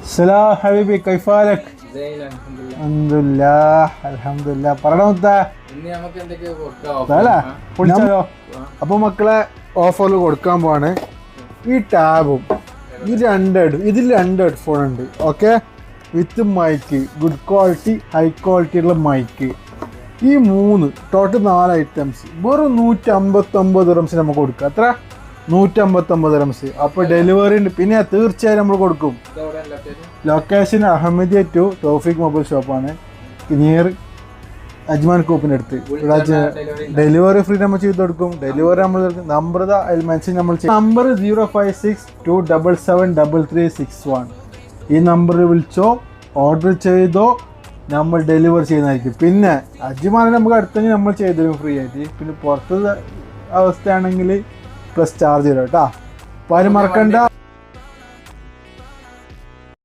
സലാം ഹബീബി കൈഫാലക് അൽഹംദുലില്ലാ പറയണ അപ്പൊ മക്കളെ ഓഫറിൽ കൊടുക്കാൻ പോവാണ് ഈ ടാബും ഇതിൽ രണ്ട് ഹെഡ്ഫോൺ ഉണ്ട് okay with mic good quality high quality ഉള്ള മൈക്ക് ഈ മൂന്ന് ടോട്ടൽ 4 ഐറ്റംസ് വെറും 159 ദിർഹംസിന് നമുക്ക് കൊടുക്കാം എത്ര 159 ദിർഹംസ് അപ്പൊ ഡെലിവറി ഉണ്ട് പിന്നെ തീർച്ചയായും നമ്മൾ കൊടുക്കും location Ahmadiya to Thoufiq mobile ഷോപ്പാണ് നിയർ അജ്മാൻ കോപ്പിന്റെ അടുത്ത് ഡെലിവറി ഫ്രീ നമ്മൾ ചെയ്ത് കൊടുക്കും ഡെലിവറി നമ്മൾ നമ്പർ മെൻഷൻ നമ്മൾ നമ്പർ 05627773361 ഈ നമ്പറിൽ വിളിച്ചോ ഓർഡർ ചെയ്തോ നമ്മൾ ഡെലിവറി ചെയ്യുന്നതായിരിക്കും പിന്നെ അജ്മാനിൽ നമുക്ക് അടുത്തെങ്കിൽ നമ്മൾ ചെയ്തുതരും ഫ്രീ ആയിട്ട് പിന്നെ പുറത്തെ അവസ്ഥയാണെങ്കിൽ പ്ലസ് ചാർജ് തരാം കേട്ടോ അപ്പോൾ ആരും മറക്കണ്ട